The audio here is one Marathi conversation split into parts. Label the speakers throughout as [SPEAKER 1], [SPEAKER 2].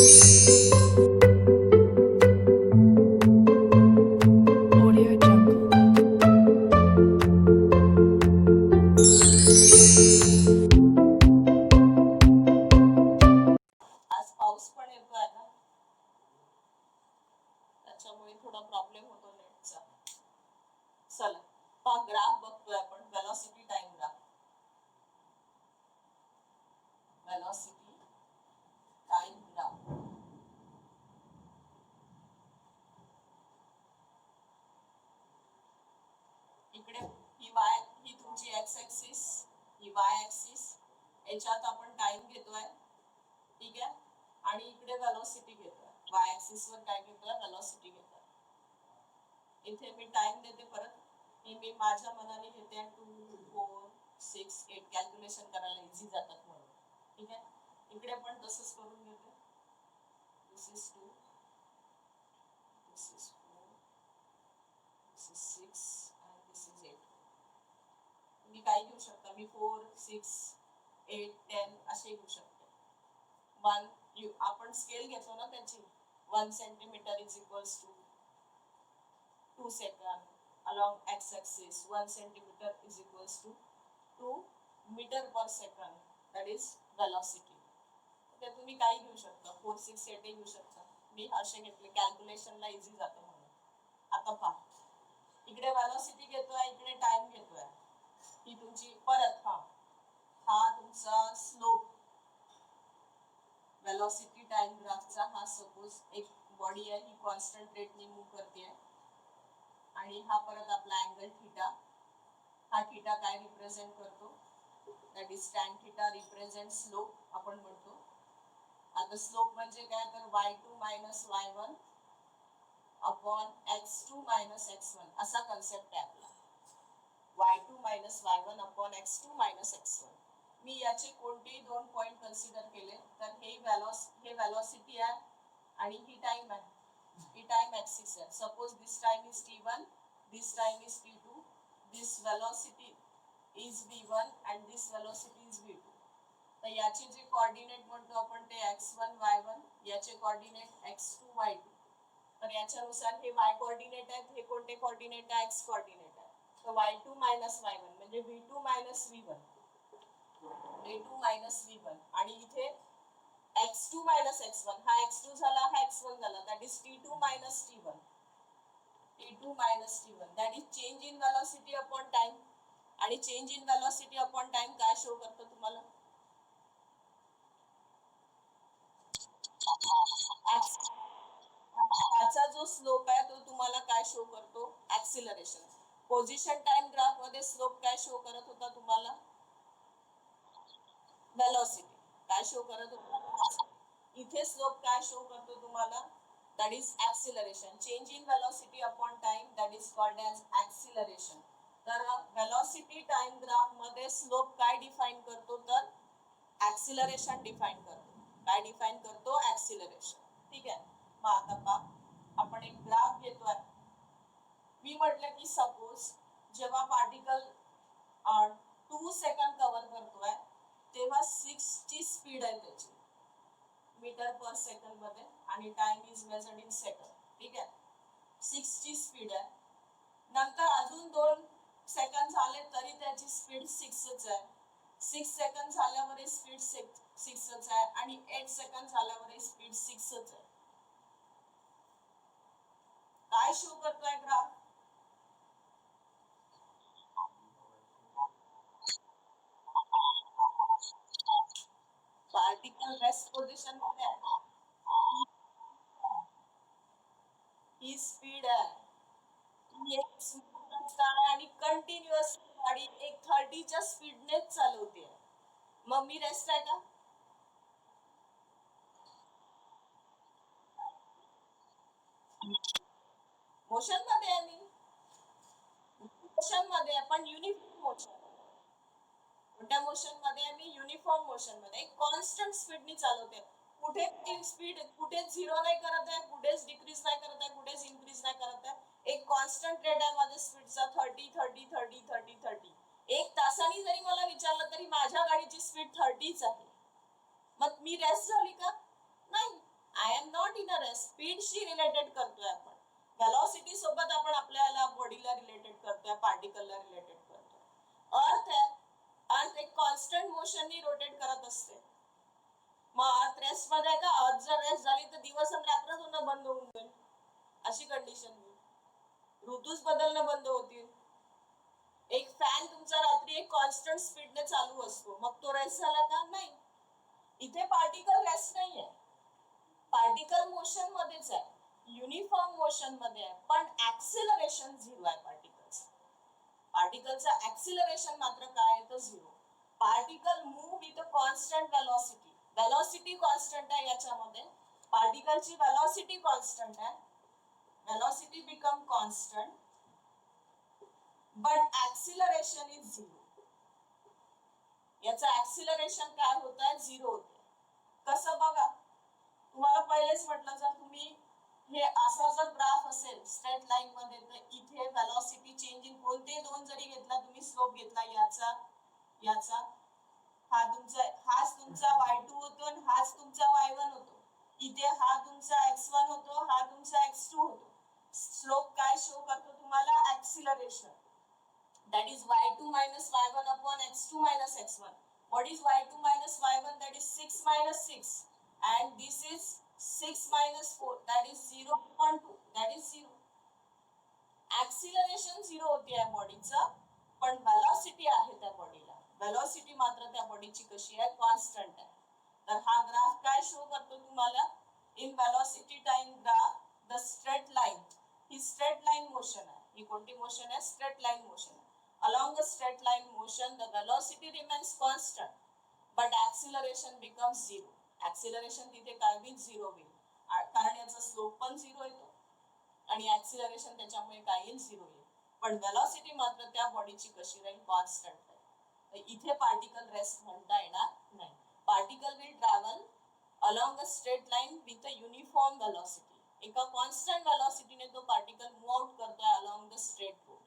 [SPEAKER 1] Audio Jungle.
[SPEAKER 2] आज पाऊस पण येतोय ना, त्याच्यामुळे थोडा प्रॉब्लेम होतो नेटचा. चला, हा ग्राफ बघतोय आपण, velocity time graph. Velocity time graph. इकडे ही तुमची एक्स ऍक्सिस, ही वाय ऍक्सिस, याच्यात आपण टाइम घेतोय, ठीक आहे. आणि इकडे वेलॉसिटी घेतोय, वाय ऍक्सिस वर काय घेतोय, वेलॉसिटी घेतोय. इथे मी टाइम देते परत, मी माझ्या मनाने घेते 2, 4, 6, 8 कॅल्क्युलेशन करायला इझी जातात म्हणून, ठीक आहे. इकडे पण तसंच करून घेते. This is 2, this is 4, this is 6 आणि दिस इज 8. तुम्ही काय घेऊ शकता, मी 4, 6, 8, 10 असे घेऊ शकते. आपण स्केल घेतो ना त्याची, 1 centimetre is equals to 2 second. along x-axis 1 centimeter is equals to 2 meter per second, that is velocity. ते तुम्ही काही घेऊ शकता, 4, 6, 8 घेऊ शकता. मी असे घेतले, कॅल्क्युलेशनला इझी जातं म्हणून. आता पहा, इकडे वेलॉसिटी घेतोय, इकडे टाइम घेतोय. ही तुमची परत हा तुमचा स्लोप, वेलॉसिटी टाइम ग्राफचा. हा सपोज एक बॉडी आहे, ही कॉन्स्टंट रेटने मूव्ह करते, आणि हा परत आपला अँगल थीटा. हा थीटा काय रिप्रेझेंट करतो, that is tan theta represent slope आपण म्हणतो. आता स्लोप म्हणजे काय, तर y2 minus y1 upon x2 minus x1 असा कन्सेप्ट आहे आपला. y2 minus y1 upon x2 minus x1. मी याचे कोणतेही दोन पॉइंट कन्सिडर केले तर हे वेलॉसिटी आहे आणि ही टाइम आहे. ही टाइम ऍक्सिस आहे. Suppose this time is t1, this time is t2, this velocity is v1 and this velocity is v2. तर याचे जे कोऑर्डिनेट म्हणतो आपण ते x1 y1, याचे कोऑर्डिनेट x2 y2. तर याच्यानुसार हे y कोऑर्डिनेट आहेत, हे कोणते कोऑर्डिनेट आहे, x कोऑर्डिनेट आहे. तर y2 मायनस y1 म्हणजे v2 minus v1, v2 minus v1. आणि इथे x2 मायनस x1, हा x2 झाला, हा x1 झाला, that is t2 minus t1, t2 minus t1, that is change in velocity upon time. आणि change in velocity upon time काय शो करतो तुम्हाला, याचा जो स्लोप आहे तो तुम्हाला काय शो करतो, ऍक्सिलरेशन. पोझिशन टाइम ग्राफ मध्ये स्लोप काय शो करत होता तुम्हाला, वेलॉसिटी. काय शो करत होता, इथे स्लोप काय शो करतो तुम्हाला, that is acceleration. Change in velocity upon time, that is called as acceleration. तर वेलॉसिटी टाइम ग्राफ मध्ये स्लोप काय डिफाइन करतो, तर ऍक्सिलरेशन डिफाइन करतो. काय डिफाइन करतो, ऍक्सिलरेशन. ठीक आहे. मग आता पहा, आपण एक ग्राफ घेतोय. मी म्हटलं की सपोज जेव्हा पार्टिकल 2 सेकंड कव्हर करतोय तेव्हा 6 ची स्पीड आहे त्याची, मीटर पर सेकंड मध्ये, आणि time is measured in second. ठीक आहे, 6 ची स्पीड आहे. नंतर अजून 2 सेकंड झाले तरी त्याची स्पीड 6च आहे. 6 सेकंड झाल्यावर स्पीड 6च आहे, आणि 8 सेकंड झाल्यावर स्पीड 6च आहे. काय शो करतोय ग्राफ, पार्टिकल रेस्ट पोझिशन मध्ये आहे, ही स्पीड आहे, ही एक स्पीड आहे, आणि कंटिन्युअस गाडी एक 30च्या स्पीडनेच चालवते. मग मी रेस्ट आहे का, मोशन मध्ये आहे, मी मोशन मध्ये आहे, पण युनिफॉर्म मोशन. कोणत्या मोशन मध्ये आहे, मी युनिफॉर्म मोशन मध्ये, एक कॉन्स्टंट स्पीडनी चालवते. कुठे स्पीड कुठेच झिरो नाही करत आहे, कुठेच डिक्रीज नाही करत आहे, कुठेच इन्क्रीज नाही करत आहे. एक कॉन्स्टंट रेट आहे माझ्या स्पीडचा, 30 30 30 30 30. एक तासाने जरी मला विचारलं तरी माझ्या गाडीची स्पीड 30च आहे. मग मी रेस्ट झाली का, नाही. करतोय, स्पीडशी रिलेटेड करतोय आपण. व्हेलॉसिटी सोबत आपण आपल्याला बॉडीला रिलेटेड करतोय, पार्टिकलला रिलेटेड करतोय. अर्थ एक कॉन्स्टंट मोशननी रोटेट करत असते. मग अर्थ रेस्ट मध्ये का, अर्थ जर रेस्ट झाली तर दिवस आणि रात्र होणं बंद होऊन जाईल, अशी कंडिशन होईल, ऋतूच बदलणं बंद होतील. एक फॅन तुमचा रात्री एक कॉन्स्टंट स्पीडने चालू असतो, मग तो रेस्ट झाला का, नाही. इथे पार्टिकल रेस्ट नाहीये, पार्टिकल मोशन मध्येच आहे, युनिफॉर्म मोशन मध्ये आहे, पण ऍक्सिलरेशन झिरो आहे पार्टिकलचा ऍक्सिलरेशन मात्र काय आहे तर zero. Particle move with a constant velocity constant आहे याच्यामध्ये, पार्टिकलची वेलोसिटी कॉन्स्टंट आहे, velocity become constant but acceleration is zero. याचं ऍक्सिलरेशन काय होत आहे, झिरो होते. कसं बघा, तुम्हाला पहिलेच म्हटलं, जर तुम्ही हे असा जर ग्राफ असेल स्ट्रेट लाईन मध्ये, तर इथे वेलोसिटी चेंज इन कोणते दोन जरी घेतला तुम्ही, स्लोप घेतला याचा, हाच तुमचा y2 होतो आणि हाच तुमचा y1 होतो. इथे हा तुमचा x1 होतो, हा तुमचा x2 होतो. स्लोप काय शो करतो तुम्हाला, acceleration. That is y2 minus y1 upon x2 minus x1. What is y2 minus y1? That is 6 minus 6. And this is 6 minus 4. That is 0 upon 2. That is 0. Acceleration 0 होती आहे बॉडीचं, पण वेलोसिटी आहे त्या बॉडीला. वेलोसिटी मात्र त्या बॉडीची कशी आहे, कॉन्स्टंट आहे. तर हा ग्राफ काय शो करतो तुम्हाला, in velocity time graph the straight line, he straight line motion आहे. ही कोणती मोशन आहे, स्ट्रेट लाईन मोशन आहे. Along a straight line motion, the velocity remains constant, but acceleration becomes zero. Acceleration तिथे काय होईल, झिरो होईल, कारण याचा स्लोप पण झिरो येतो आणि ऍक्सिलरेशन त्याच्यामुळे काय येईल, झिरो येईल. पण वेलोसिटी मात्र त्या बॉडीची कशी राहील, कॉन्स्टंट आहे. इथे पार्टिकल रेस्ट म्हणता येणार नाही. Particle will travel along a straight line with a uniform velocity. एका कॉन्स्टंट वेलोसिटीने तो पार्टिकल मूव्ह आउट करतोय अलॉंग द स्ट्रेट रोड.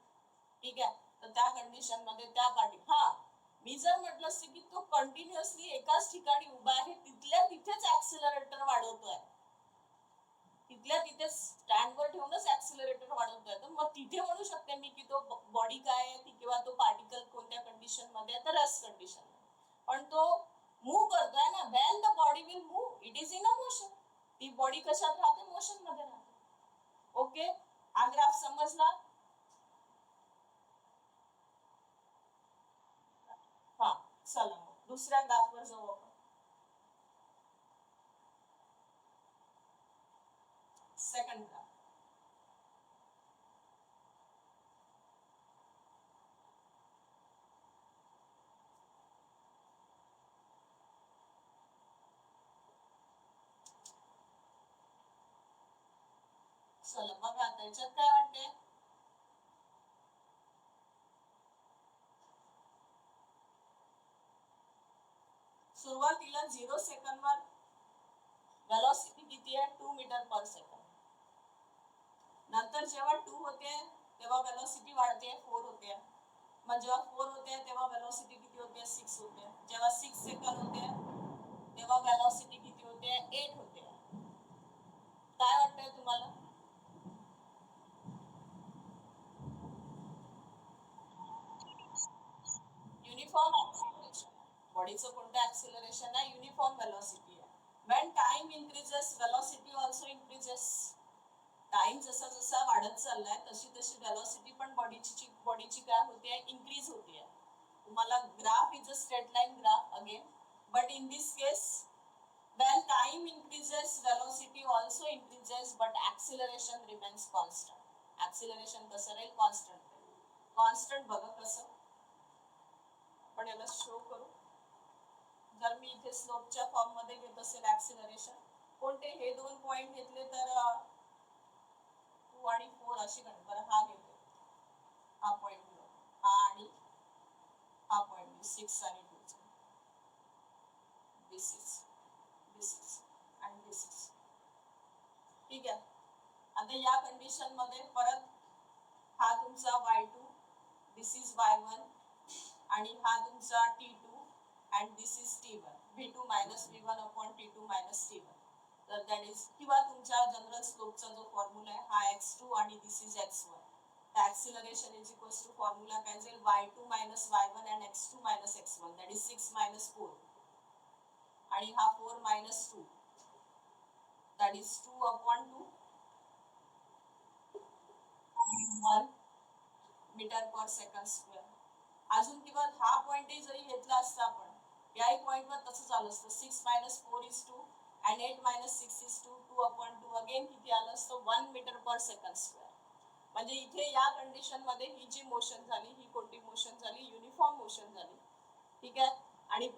[SPEAKER 2] ठीक आहे, तर त्या कंडिशन मध्ये त्या मी जर म्हटलं असते की तो कंटिन्युअसली एकाच ठिकाणी उभा आहे, तिथल्या तिथेच ऍक्सिलरेटर वाढवतोय, तिथल्या तिथे स्टँडवर ठेवूनच ऍक्सिलरेटर वाढवतोय, तर मग तिथे म्हणू शकते मी की तो बॉडी काय आहे किंवा तो पार्टिकल कोणत्या कंडिशन मध्ये आहे, तर रेस्ट कंडिशन. पण तो मूव्ह करतोय ना, when the body will move, it is in a motion. ती बॉडी कशात राहते, मोशन मध्ये राहते. ओके, हा ग्राफ समजला. हा, चला मग दुसऱ्या ग्राफवर जाऊ आपण. Second graph. चला बघा आता याच्यात काय वाटते, सुरुवातीला 0 सेकंदवर वेलोसिटी किती आहे, 2 मीटर पर सेकंद. नंतर जेव्हा 2 होते तेव्हा वेलोसिटी वाढते, 4 होते. मग जेव्हा 4 होते तेव्हा वेलोसिटी किती होते, 6 होते. जेव्हा 6 सेकंद होते तेव्हा वेलोसिटी किती होते, 8 होते. काय वाटतंय तुम्हाला, युनिफॉर्म ऍक्सिलरेशन. बॉडीचं कोणतं ऍक्सिलरेशन आहे, युनिफॉर्म वेलोसिटी आहे. when time increases velocity also increases. Time जसा जसा वाढत चाललाय तशी तशी वेलोसिटी पण बॉडीची काय होते, इन्क्रीज होते. तुम्हाला graph is a straight line graph again, but in this case when time increases velocity also increases but acceleration remains constant. acceleration कसं राहील, कॉन्स्टंट बघा कसं आपण याला शो करू. जर मी इथे स्लोपच्या फॉर्म मध्ये घेत असेल ऍक्सिलरेशन, कोणते हे दोन पॉइंट घेतले तर 2 आणि 4 अशी गणित. बरं हा घेतो, हा पॉइंट घेऊ, हा आणि हा पॉइंट 6 आणि 2 दिस इज आणि दिस इज. ठीक आहे, आता या कंडिशन मध्ये परत हा तुमचा y2, दिस इज y1 आणि हा तुमचा t2 and this is t1, v2 minus v1 upon t2 minus t1. तर दॅट इज किंवा तुमच्या जनरल स्लोपचा जो फॉर्म्युला आहे हा x2 आणि दिस is x1. The acceleration is equals to formula काय जाईल y2 minus y1 and x2 minus x1 that is 6 minus 4 आणि हा 4 minus 2 that is 2 upon 2 1 metre per second square. अजून किंवा हा पॉइंटही जरी घेतला असता आपण याही पॉइंटवर तसंच आलं असतं 6 minus 4 is 2 and 8 minus 6 is 2 2 upon 2 again किती आलं असतं 1 मीटर पर सेकंड स्क्वेअर. म्हणजे इथे या कंडिशन मध्ये ही जी मोशन झाली ही कोणती मोशन झाली युनिफॉर्म मोशन झाली. ठीक आहे. आणि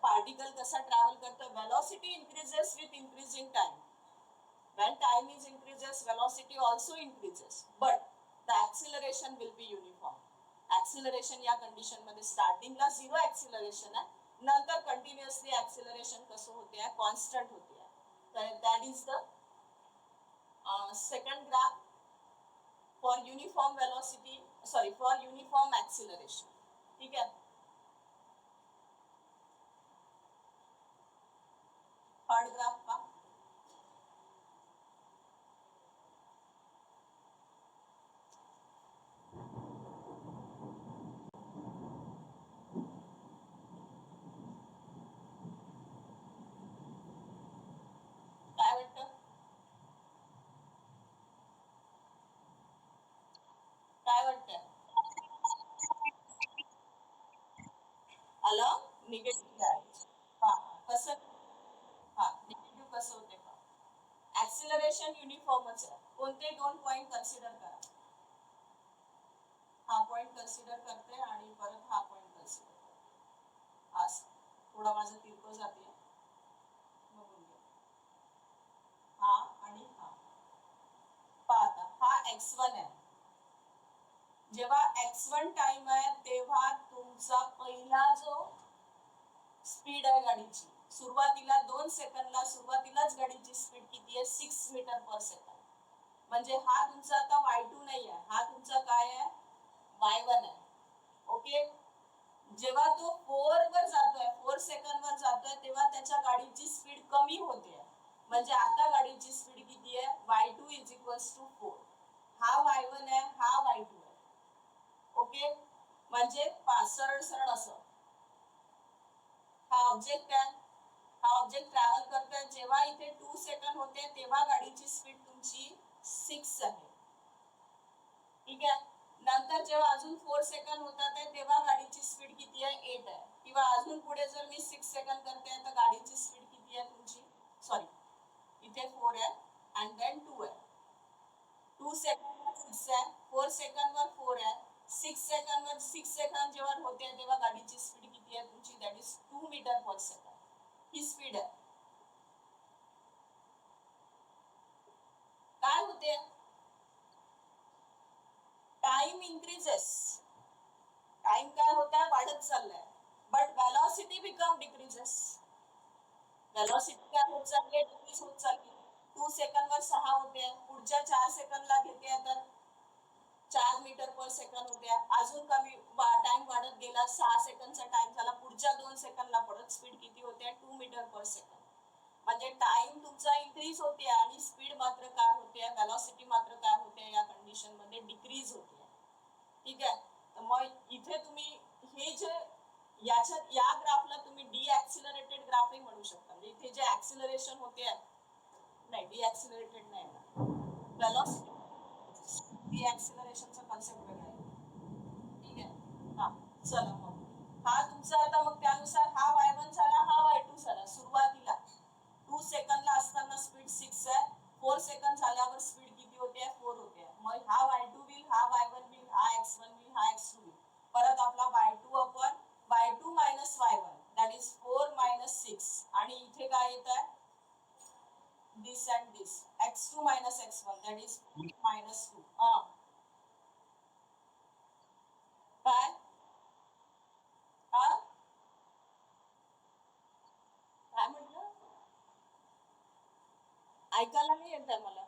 [SPEAKER 2] पार्टिकल कसा ट्रॅव्हल करतो velocity increases with increasing time. when time is increases velocity also increases but the acceleration will be uniform. acceleration या कंडिशन मध्ये स्टार्टिंगला झिरो ऍक्सिलरेशन आहे नंतर कंटिन्युअसली ऍक्सिलरेशन कसं होते आहे कॉन्स्टंट होते आहे. तर that is the second graph for uniform velocity for uniform acceleration. ठीक है. थर्ड ग्राफ का काय वाटतं काय वाटतं आलं निगेटिव्ह आहे. हा कसं हा निगेटिव्ह कसं होते का ऍक्सिलरेशन युनिफॉर्मच आहे. कोणते दोन पॉइंट कन्सिडर करा. हा पॉइंट कन्सिडर करते आणि परत हा पॉइंट कन्सिडर करते. असं थोडा माझा तिरको जाते बघून घ्या. हा आणि हा पाहता हा x1 आहे. जेव्हा x1 टाइम आहे तेव्हा तुमचा पहिला जो स्पीड आहे गाडीची सुरुवातीला 2 सेकंदला सुरुवातीलाच गाडीची स्पीड किती आहे 6 मीटर पर सेकंद. म्हणजे हा तुमचा आता y2 नाही आहे हा तुमचा काय आहे y1 आहे. ओके. जेव्हा तो 4 वर जातोय 4 सेकंद वर जातोय तेव्हा त्याच्या गाडीची स्पीड कमी होते. म्हणजे आता गाडीची स्पीड किती आहे y2 इज इक्वल्स टू 4. हा y1 आहे हा y2 आहे. ओके. म्हणजे सरळ सरळ असं हा ऑब्जेक्ट आहे हा ऑब्जेक्ट ट्रॅव्हल करतोय जेव्हा इथे 2 सेकंद होते तेव्हा गाडीची स्पीड तुमची 6 आहे. ठीक आहे. नंतर जेव्हा अजून 4 सेकंद होतात तेव्हा गाडीची स्पीड किती आहे 8 आहे. किंवा अजून पुढे जर मी 6 सेकंद करते तर गाडीची स्पीड किती आहे तुमची सॉरी इथे 4 आहे अँड देन 2 आहे. 2 सेकंद वर 6 आहे 4 सेकंद वर 4 आहे 6 सेकंद वर 6 सेकंद जेव्हा होते तेव्हा गाडीची स्पीड किती आहे तुमची दॅट इज 2 मीटर पर सेकंद. ही स्पीड आहे. काय होते टाइम इन्क्रीजेस टाइम काय होत आहे वाढत चाललाय but velocity become decreases. Velocity काय होत चालली डिक्रीज होत चालली. 2 सेकंद वर 6 होते पुढच्या 4 सेकंदला घेते तर 4 मीटर पर सेकंद होते अजून कमी टाइम वाढत गेला 6 सेकंदचा टाइम झाला पुढच्या 2 सेकंदला परत स्पीड किती होते 2 मीटर पर सेकंद. म्हणजे टाइम तुमचा इन्क्रीज होते आणि स्पीड मात्र काय होते वेलॉसिटी मात्र काय होते या कंडिशन मध्ये डिक्रीज होते. ठीक आहे. तर मग इथे तुम्ही हे जे याच्यात या ग्राफला तुम्ही डिऍक्सिलरेटेड ग्राफही म्हणू शकता. म्हणजे इथे जे ऍक्सिलरेशन होते नाही डिऍक्सिलरेटेड नाही वेलॉसिटी डिऍक्सिलरेशनचा कन्सेप्ट वेगळा आहे. ठीक आहे. हा चला मग हा तुमचा आता मग त्यानुसार हा y1 झाला हा y2 झाला. सुरुवातीला 2 सेकंदला असताना स्पीड 6 आहे 4 सेकंद झाल्यावर स्पीड किती होते 4 होते. मग हा y2 होईल हा y1 होईल हा x1 होईल हा x2 होईल. परत आपला y2 upon y2 minus y1 that is 4 minus 6 आणि इथे काय येत आहे this and this x2 minus x1 that is minus 2. काय काय म्हटलं ऐकायला नाही येत आहे मला.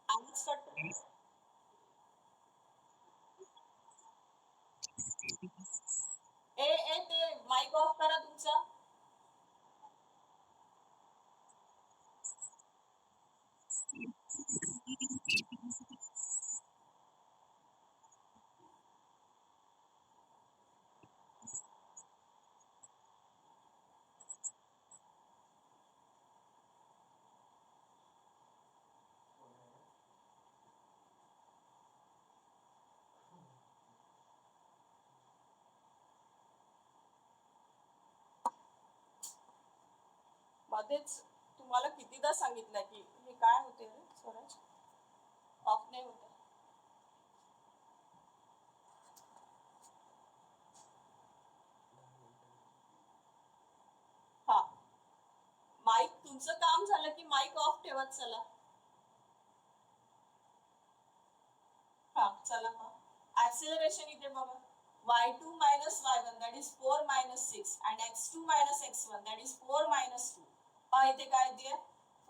[SPEAKER 2] आवाज कट ए मध्येच तुम्हाला कितीदा सांगितलं की हे काय होते रे स्वराज, ऑफ नाही होते. हा, माईक तुमचं काम झालं की माईक ऑफ ठेवत चला. हा चला, हा ऍक्सिलरेशन इथे बघा, y2 minus y1 that is 4 minus 6 and x2 minus x1 that is 4 minus 2. पहा इथे काय येते,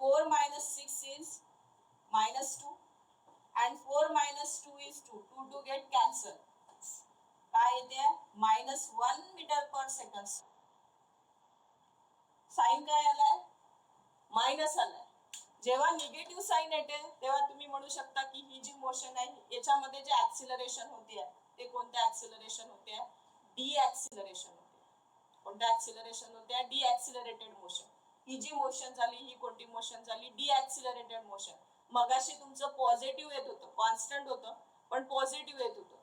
[SPEAKER 2] 4 minus 6 is minus 2 and 4 minus 2 is 2. 2 get cancel. काय येते, minus 1 meter per second. Sign काय आलाय, मायनस आलाय. जेव्हा निगेटिव्ह साइन येते तेव्हा तुम्ही म्हणू शकता की ही जी मोशन आहे याच्यामध्ये जे ऍक्सिलरेशन होते ते कोणत्या ऍक्सिलरेशन होते, डी ऍक्सिलरेशन होते. कोणत्या ऍक्सिलरेशन होते, डी ऍक्सिलरेटेड मोशन. ही जी मोशन झाली ही कोणती मोशन झाली, डी ऍक्सिलरेटेड मोशन. मगाशी तुमचं पॉझिटिव्ह येत होतं, कॉन्स्टंट होतं पण पॉझिटिव्ह येत होतं,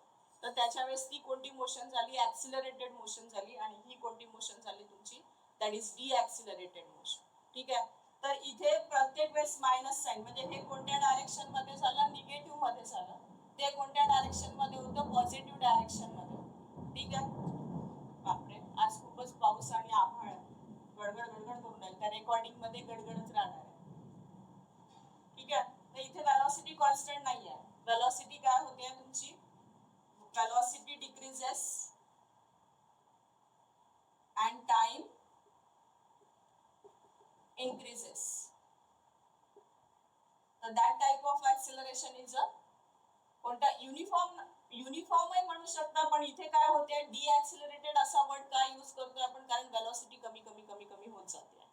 [SPEAKER 2] तर त्याच्या वेळेस ती कोणती मोशन झाली, ऍक्सिलरेटेड मोशन झाली. आणि ही कोणती मोशन झाली तुमची, दॅट इज डी ऍक्सिलरेटेड मोशन. ठीक आहे, तर इथे प्रत्येक वेळेस मायनस साइन म्हणजे हे कोणत्या डायरेक्शन मध्ये झालं, निगेटिव्ह मध्ये झालं. ते कोणत्या डायरेक्शन मध्ये होतं, पॉझिटिव्ह डायरेक्शन मध्ये. ठीक आहे, बापरे आज खूपच पाऊस आणि आभाळ गडगड गडगड करून राहील, त्या रेकॉर्डिंग मध्ये गडगडच राहणार आहे. ठीक आहे, तर इथे वेलॉसिटी कॉन्स्टंट नाही आहे. वेलॉसिटी काय होते तुमची, velocity decreases and time increases. So that type of acceleration is a कोणता, युनिफॉर्म आहे म्हणू शकता, पण इथे काय होते, डी ऍक्सिलरेटेड असा वर्ड काय यूज करतोय आपण, कारण वेलॉसिटी कमी कमी कमी कमी होत जाते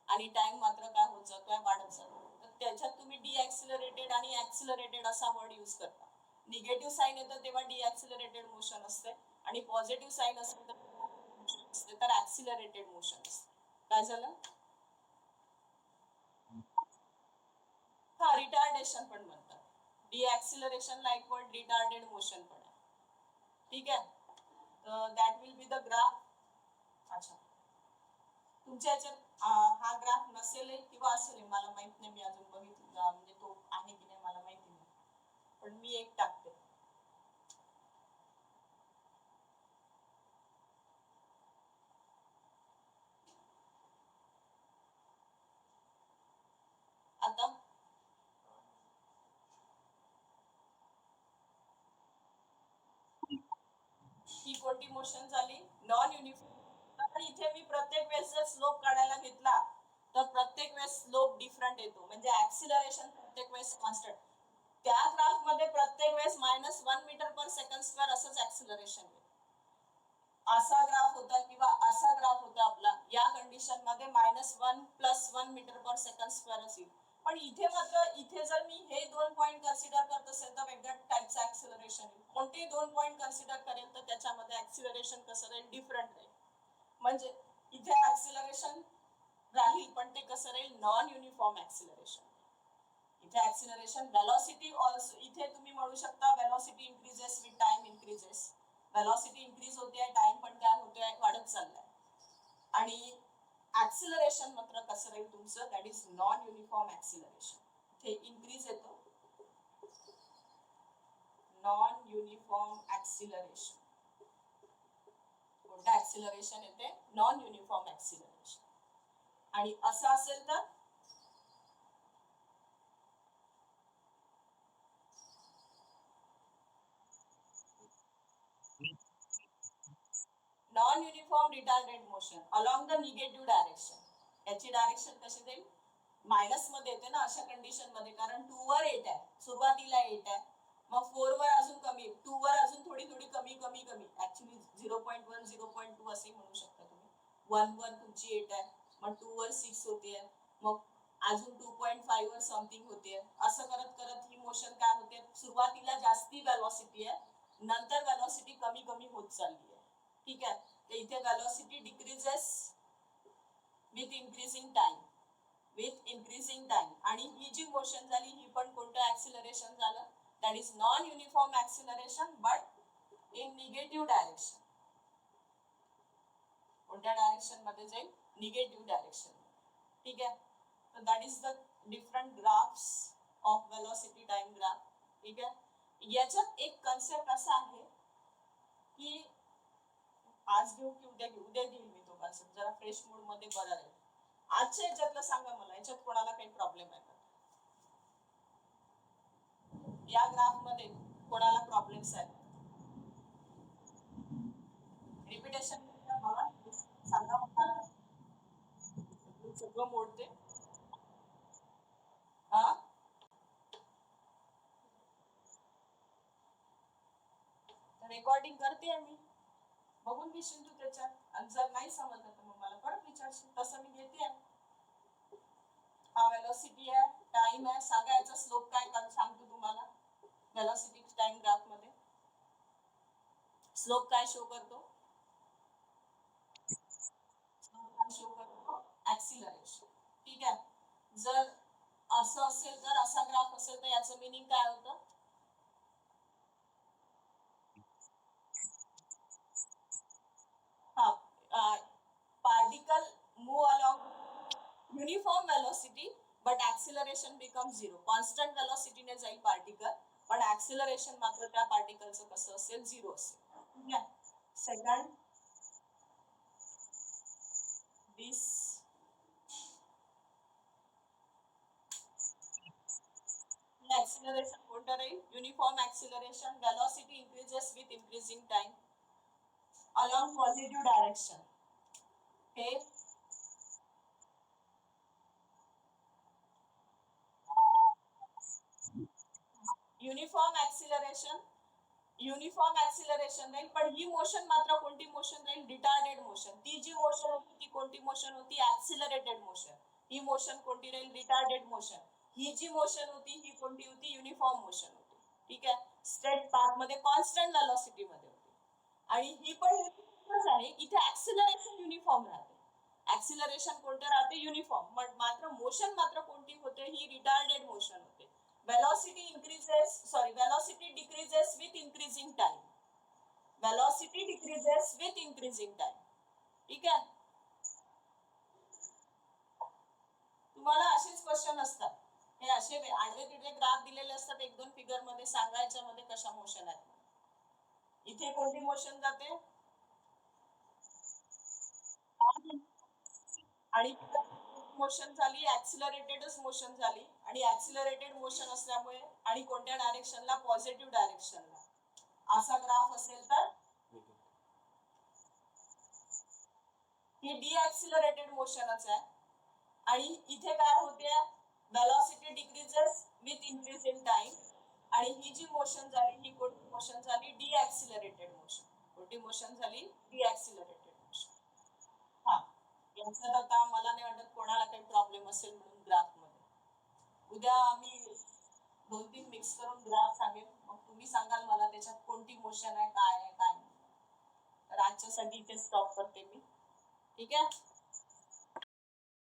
[SPEAKER 2] आणि टाइम मात्र काय होत जातोय, वाढत जातो. तर त्याच्यात तुम्ही डी ऍक्सिलरेटेड आणि ऍक्सिलरेटेड असा वर्ड यूज करता. निगेटिव्ह साइन येतं तेव्हा डी ऍक्सिलरेटेड मोशन असते आणि पॉझिटिव्ह साइन असेल तर ऍक्सिलरेटेड मोशन असते. काय झालं, हा रिटार्डेशन पण म्हणतात. डी ऍक्सिलरेशनला एक वर्ड रिटार्डेड मोशन पण आहे. ठीक आहे, that will be the graph. अच्छा, तुमच्या याच्यात हा ग्राफ नसेल किंवा असेल मला माहित नाही, मी अजून बघितला म्हणजे तो आहे की नाही मला माहिती नाही, पण मी एक टाकते. आता ही कोणती मोशन झाली, नॉन युनिफॉर्म. इथे मी प्रत्येक वेळेस जर स्लोप काढायला घेतला तर प्रत्येक वेळेस स्लोप डिफरंट येतो, म्हणजे ऍक्सिलरेशन प्रत्येक वेळेस कॉन्स्टंट. त्या ग्राफ मध्ये प्रत्येक वेळेस -1 मीटर पर सेकंड स्क्वेअर असंच ऍक्सिलरेशन येईल. असा ग्राफ होता किंवा असा ग्राफ होता आपला, या कंडिशन मध्ये -1 + 1 मीटर पर सेकंड स्क्वेअर असेल. पण इथे मात्र इथे जर मी हे दोन पॉइंट कन्सिडर करत असेल तर वेगळ्या टाइपचं ऍक्सिलरेशन येईल. कोणते दोन पॉइंट कन्सिडर करेल तर त्याच्यामध्ये ऍक्सिलरेशन कसं राहील, डिफरंट राहील. म्हणजे इथे ऍक्सिलरेशन राहील पण ते कसं राहील, नॉन युनिफॉर्म ऍक्सिलरेशन. इथे ऍक्सिलरेशन वेलॉसिटी ऑल्सो, इथे तुम्ही म्हणू शकता velocity increases with time increases. Velocity increase होते, टाइम पण काय होतोय, वाढत चाललाय. आणि ऍक्सिलरेशन मात्र कसं राहील तुमचं, that is non uniform acceleration. इथे इन्क्रीज येतो, नॉन युनिफॉर्म ऍक्सिलरेशन. कोणतं ऍक्सिलरेशन येते, नॉन युनिफॉर्म ऍक्सिलरेशन. आणि असं असेल तर non uniform retarded motion along the negative direction. याची डायरेक्शन कशी जाईल, मायनस मध्ये येते ना अशा कंडिशन मध्ये, कारण 2 वर 8 आहे, सुरुवातीला 8 आहे, मग 4 वर अजून कमी, 2 वर अजून थोडी थोडी कमी कमी कमी, ऍक्च्युली 0.1 0.2 असे म्हणू शकता तुम्ही. 1 वर तुमची 8 आहे, मग 2 वर 6 होते, मग अजून 2.5 वर समथिंग होते. असं करत करत ही मोशन काय होते, सुरुवातीला जास्ती वेलॉसिटी आहे, नंतर वेलॉसिटी कमी कमी होत चालली आहे. ठीक आहे, तर इथे velocity decreases with increasing time, with increasing time. आणि ही जी मोशन झाली ही पण कोणतं ऍक्सिलरेशन झालं, that is non uniform acceleration but in negative direction. कोणत्या डायरेक्शन मध्ये जाईल, निगेटिव्ह डायरेक्शन. ठीक आहे. तर that is the different graphs of velocity time graph. ठीक आहे. याच्यात एक कन्सेप्ट असा आहे की आज घेऊ की उद्या घेईल मी तो कन्सेप्ट जरा फ्रेश मूड मध्ये बरा राहील. आजच्या याच्यातलं सांगा मला, याच्यात कोणाला काही प्रॉब्लेम आहे का? या ग्राफ मध्ये कोणाला प्रॉब्लेम्स आहेत? रिपिटेशन मला सांगा मला, सगळं मोडते. हा, रेकॉर्डिंग करते मी, बघून घेशील तू त्याच्यात, आणि जर नाही समजलं तर मग मला परत विचारशील, तसं मी घेते. हा वेलोसिटी आहे, टाइम आहे, सांगा याचा स्लोप काय सांगतो तुम्हाला. वेलोसिटी टाइम ग्राफ मध्ये स्लोप काय शो करतो? शो करतो ऍक्सिलरेशन. ठीक आहे. जर असं असेल, जर असा ग्राफ असेल तर याचं मिनिंग काय होतं? particle move along uniform velocity but acceleration becomes zero. constant velocity ने जाईल particle but acceleration मात्र त्या particle चं कसं असेल? झिरो असेल. सेकंड, this acceleration कोणतं राहील? Uniform acceleration. velocity increases with increasing time along positive direction. हे युनिफॉर्म ऍक्सिलरेशन, युनिफॉर्म ऍक्सिलरेशन राहील, पण ही मोशन मात्र कोणती मोशन राहील? Retarded motion. ती जी मोशन होती ती कोणती मोशन होती? ऍक्सिलरेटेड मोशन. ही मोशन कोणती राहील? Retarded motion. ही जी मोशन होती ही कोणती होती? युनिफॉर्म मोशन होती. ठीक आहे. स्ट्रेट पाथ मध्ये कॉन्स्टंट वेलोसिटी मध्ये होती. आणि ही पण आहे, इथे ऍक्सिलरेशन युनिफॉर्म राहते. ऍक्सिलरेशन कोणतं राहते? युनिफॉर्म. मात्र मोशन मात्र कोणती होते? ही रिटार्डेड मोशन होते. velocity increases, sorry, velocity decreases with increasing time. velocity decreases with increasing time. ठीक आहे. तुम्हाला असेच क्वेश्चन असतात, हे असे आडवे तिडवे ग्राफ दिलेले असतात, एक दोन फिगर मध्ये सांगायच्या मध्ये कशा मोशन आहेत. इथे कोणती मोशन जाते? आणि मोशन झाली, ऍक्सिलरेटेडच मोशन झाली, आणि ऍक्सिलरेटेड मोशन असल्यामुळे आणि कोणत्या डायरेक्शनला? पॉझिटिव्ह डायरेक्शनला. असा ग्राफ असेल तर ही डिऍक्सिलरेटेड मोशनच आहे. आणि इथे काय होते? Velocity decreases with increase in time. आणि ही जी मोशन झाली ही कोणती मोशन झाली? डिऍक्सिलरेटेड मोशन. कोणती मोशन झाली? डिऍक्सिलरेटेड मोशन. हा, याच्यात आता मला नाही वाटत कोणाला काही प्रॉब्लेम असेल म्हणून ग्राफ मध्ये. उद्या आम्ही दोन तीन मिक्स करून ग्राफ सांगेल, मग तुम्ही सांगाल मला त्याच्यात कोणती मोशन आहे, काय आहे काय नाही. तर आजच्यासाठी इथे स्टॉप करते मी. ठीक आहे.